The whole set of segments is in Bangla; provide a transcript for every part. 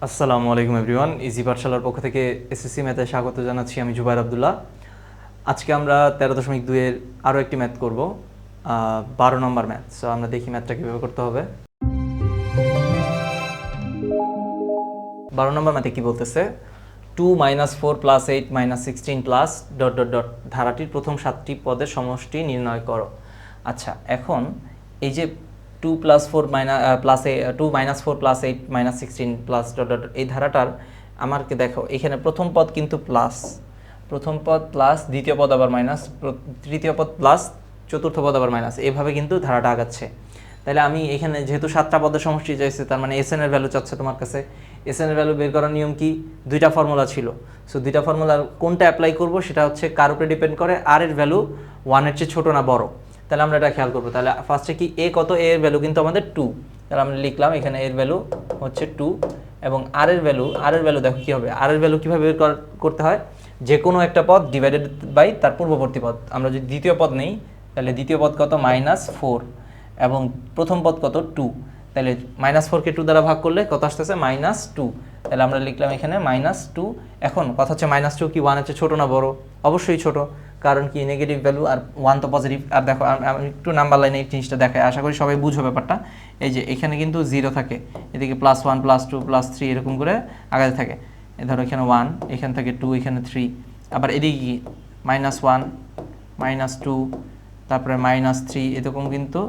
আসসালামু আলাইকুম এভরিওয়ান, ইজি পাঠশালার পক্ষ থেকে এসএসসি ম্যাথে স্বাগত জানাচ্ছি। আমি জুবাইর আবদুল্লাহ। আজকে আমরা 13.2-এর আরও একটি ম্যাথ করব, 12 নম্বর ম্যাথ। সো আমরা দেখি ম্যাথটা কীভাবে করতে হবে। 12 নম্বর ম্যাথে কী বলতেছে, 2 - 4 + 8 - 16 প্লাস ... ধারাটির প্রথম 7টি পদের সমষ্টি নির্ণয় করো। আচ্ছা, এখন এই যে 2 + 4 2 - 4 + 8 - 16 প্লাস ... এই ধারাটার আমাকে দেখো, এখানে প্রথম পদ কিন্তু প্লাস, প্রথম পদ প্লাস, দ্বিতীয় পদ আবার মাইনাস, তৃতীয় পদ প্লাস, চতুর্থ পদ আবার মাইনাস, এভাবে কিন্তু ধারাটা আগাচ্ছে। তাহলে আমি এখানে যেহেতু 7টা পদের সমষ্টি চাইছে, তার মানে এসএন এর ভ্যালু চাচ্ছে তোমার কাছে। এসএন এর ভ্যালু বের করার নিয়ম কি? দুইটা ফর্মুলা ছিল। সো দুইটা ফর্মুলার কোনটা অ্যাপ্লাই করব সেটা হচ্ছে কার উপরে ডিপেন্ড করে, আর এর ভ্যালু 1 এর চেয়ে ছোট না বড়। তাহলে আমরা এটা খেয়াল করবো। তাহলে ফার্স্টে কি এ কত, এ এর ভ্যালু কিন্তু আমাদের 2। তাহলে আমরা লিখলাম এখানে এর ভ্যালু হচ্ছে 2, এবং আর এর ভ্যালু দেখো কী হবে। আর এর ভ্যালু কীভাবে বের করতে হয়, যে কোনো একটা পদ ডিভাইডেড বাই তার পূর্ববর্তী পদ। আমরা যদি দ্বিতীয় পদ নেই, তাহলে দ্বিতীয় পদ কত, -4, এবং প্রথম পদ কত, 2। তাহলে -4কে 2 দ্বারা ভাগ করলে কত আসতেছে, -2। তাহলে আমরা লিখলাম এখানে -2। এখন কথা হচ্ছে -2 কি 1 এর চেয়ে ছোটো না বড়? অবশ্যই ছোট, কারণ কি নেগেটিভ ভ্যালু আর 1 তো পজিটিভ। আর দেখো আমি একটু নাম্বার লাইনে এই জিনিসটা দেখাই, আশা করি সবাই বুঝো ব্যাপারটা। এই যে এখানে কিন্তু 0 থাকে, এদিকে +1 +2 +3 এরকম করে আগাতে থাকে। ধরো এখানে 1, এখান থেকে 2, এখানে 3, আবার এদিকে কি -1 -2, তারপরে -3, এরকম কিন্তু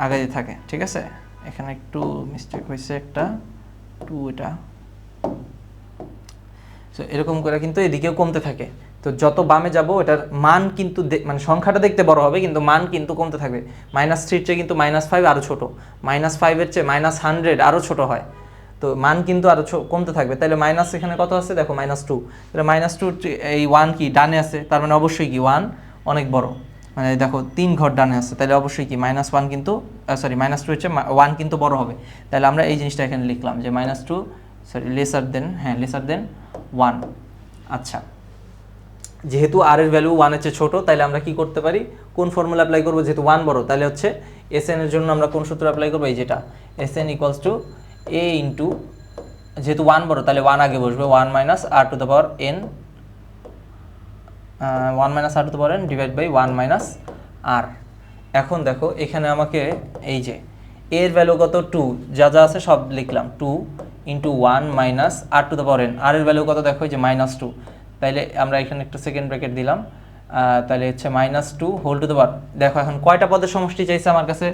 আগাতে থাকে। ঠিক আছে, এখানে একটু মিস্টেক হয়েছে, একটা 2 এটা। সো এরকম করে কিন্তু এদিকেও কমতে থাকে। তো যত বামে যাব এটার মান কিন্তু মানে সংখ্যাটা দেখতে বড় হবে, কিন্তু মান কিন্তু কমতে থাকবে। -3 চেয়ে কিন্তু -5 আরও ছোটো, -5 এর চেয়ে -100 আরও ছোটো হয়। তো মান কিন্তু আরও কমতে থাকবে। তাহলে মাইনাস এখানে কত আছে দেখো, -2। তাহলে -2 এই 1 কি ডানে আছে, তার মানে অবশ্যই কি 1 অনেক বড়। মানে দেখো 3 ঘর ডানে আছে, তাহলে অবশ্যই কি -1 কিন্তু -2 হচ্ছে 1 কিন্তু বড় হবে। তাহলে আমরা এই জিনিসটা এখানে লিখলাম যে -2 লেসার দেন 1। আচ্ছা, যেহেতু আর এর ভ্যালু 1 এর চেয়ে ছোটো, তাহলে আমরা কি করতে পারি, কোন ফর্মুলা অ্যাপ্লাই করবো? যেহেতু 1 বড়, তাহলে হচ্ছে এসএন এর জন্য আমরা কোন সূত্র অ্যাপ্লাই করবো, এই যেটা এসএন = a ইন্টু, যেহেতু 1 বড় তাহলে 1 আগে বসবে, 1 - r⁴n, 1 - r⁴n divide by 1 - r। এখন দেখো এখানে আমাকে এই যে এর ভ্যালু কত, 2, যা যা আছে সব লিখলাম, 2 × 1 - r⁴n। আর এর ভ্যালু কত দেখো, এই যে -2। তাইলে আমরা এখানে একটা সেকেন্ড ব্র্যাকেট দিলাম, তাহলে হচ্ছে -2 দেখো এখন কয়টা পদের সমষ্টি চাইছে আমার কাছে,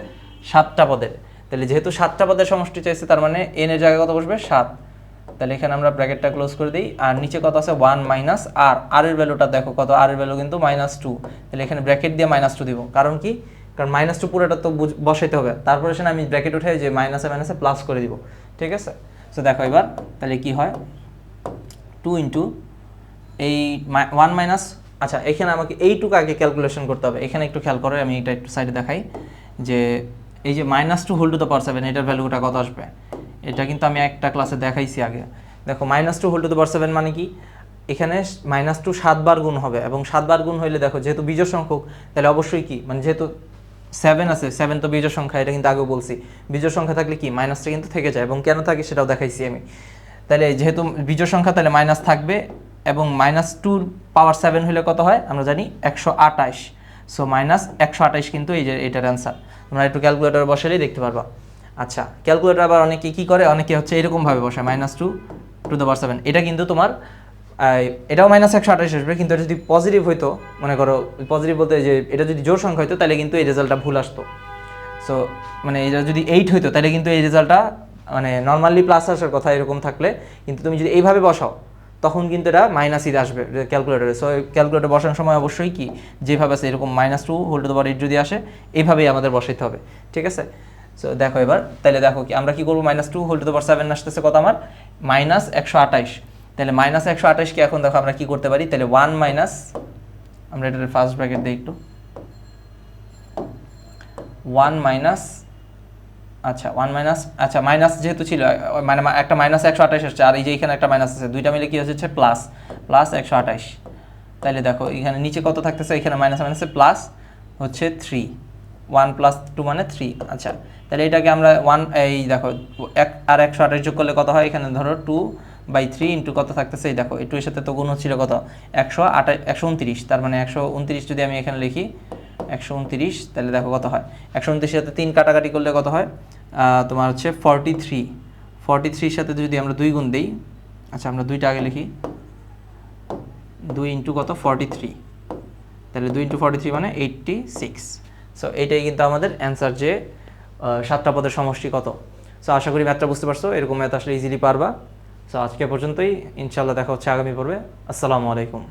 7টা পদের। তাহলে যেহেতু 7টা পদের সমষ্টি চাইছে, তার মানে n এর জায়গায় কত বসবে, 7। তাহলে এখানে আমরা ব্র্যাকেটটা ক্লোজ করে দিই, আর নিচে কত আছে, 1 - r। আর এর ভ্যালুটা দেখো কত, আর এর ভ্যালু কিন্তু -2। তাহলে এখানে ব্র্যাকেট দিয়ে -2 দিব, কারণ কি, কারণ -2 পুরোটা তো বসাইতে হবে, তারপরে সেখানে আমি ব্র্যাকেট উঠে যে মাইনাসে মাইনাসে প্লাস করে দিব। ঠিক আছে, সো দেখো এবার তাহলে কি হয়, 2 × এই 1 - আচ্ছা, এখানে আমাকে এইটুকু আগে ক্যালকুলেশন করতে হবে। এখানে একটু খেয়াল করো, আমি এটা একটু সাইডে দেখাই, যে এই যে -2 এটার ভ্যালুটা কত আসবে। এটা কিন্তু আমি একটা ক্লাসে দেখাইছি আগে। দেখো -2 মানে কি, এখানে -2 7 বার গুণ হবে, এবং 7 বার গুণ হইলে দেখো যেহেতু বিজোড় সংখ্যক, তাহলে অবশ্যই কি, মানে যেহেতু 7 আছে, 7 তো বিজোড় সংখ্যা, এটা কিন্তু আগেও বলছি। বিজোড় সংখ্যা থাকলে কি মাইনাসটা কিন্তু থেকে যায়, এবং কেন থাকে সেটাও দেখাইছি আমি। তাহলে যেহেতু বিজোড় সংখ্যা, তাহলে মাইনাস থাকবে, এবং -2 পাওয়ার 7 হলে কত হয় আমরা জানি, 128। সো -128 কিন্তু এই যে এটার অ্যান্সার। তোমরা একটু ক্যালকুলেটর বসালেই দেখতে পারবা। আচ্ছা, ক্যালকুলেটর আবার অনেকে কী করে, অনেকে হচ্ছে এরকমভাবে বসায় -2 ⁴ এটা কিন্তু তোমার এটাও -128 আসবে, কিন্তু এটা যদি পজিটিভ হইতো, মনে করো পজিটিভ বলতে যে এটা যদি জোড় সংখ্যা হইতো, তাহলে কিন্তু এই রেজাল্টটা ভুল আসতো। সো মানে এটা যদি 8 হইতো, তাহলে কিন্তু এই রেজাল্টটা মানে নর্মালি প্লাস আসার কথা এরকম থাকলে, কিন্তু তুমি যদি এইভাবে বসাও, তখন কিন্তু এটা মাইনাসই আসবে ক্যালকুলেটরে। সো ক্যালকুলেটর বসানোর সময় অবশ্যই কি, যেভাবে আছে এরকম -2 যদি আসে, এইভাবেই আমাদের বসাইতে হবে। ঠিক আছে, সো দেখো এবার, তাহলে দেখো কি আমরা কি করবো, -2 আসতেছে কত আমার, -128। তাহলে -128 কে এখন দেখো আমরা কি করতে পারি, তাহলে 1 - আমরা এটার ফার্স্ট ব্র্যাকেট দিই একটু, 1 - আচ্ছা 1 - আচ্ছা মাইনাস যেহেতু ছিল, মানে একটা -128 আসছে, আর এই যে এখানে একটা মাইনাস আছে, দুইটা মিলে কি হচ্ছে, +128। তাহলে দেখো এখানে নিচে কত থাকতেছে, এখানে মাইনাসে প্লাস হচ্ছে 3, 1 + 2 মানে 3। আচ্ছা, তাহলে এটাকে আমরা এই দেখো আর 128 যোগ করলে কত হয়, এখানে ধরো 2/3 ইন্টু কত থাকতেছে, এই দেখো এই 2 এর সাথে তো গুণ হচ্ছিল কত 129, তার মানে 129 যদি আমি এখানে লিখি 129, তাহলে দেখো কত হয় 129 সাথে 3 কাটাকাটি করলে কত হয় তোমার হচ্ছে 43 সাথে যদি আমরা 2 গুণ দিই, আচ্ছা আমরা 2টা আগে লিখি, 2 ইন্টু কত 43, তাহলে 2 ইন্টু 43 মানে 86। সো এইটাই কিন্তু আমাদের অ্যান্সার, যে 7টা পদের সমষ্টি কত। সো আশা করি ম্যাথটা বুঝতে পারছো, এরকম ম্যাথ আসলে ইজিলি পারবা। সো আজকে পর্যন্তই, ইনশাআল্লাহ দেখা হচ্ছে আগামী পর্বে। আসসালামু আলাইকুম।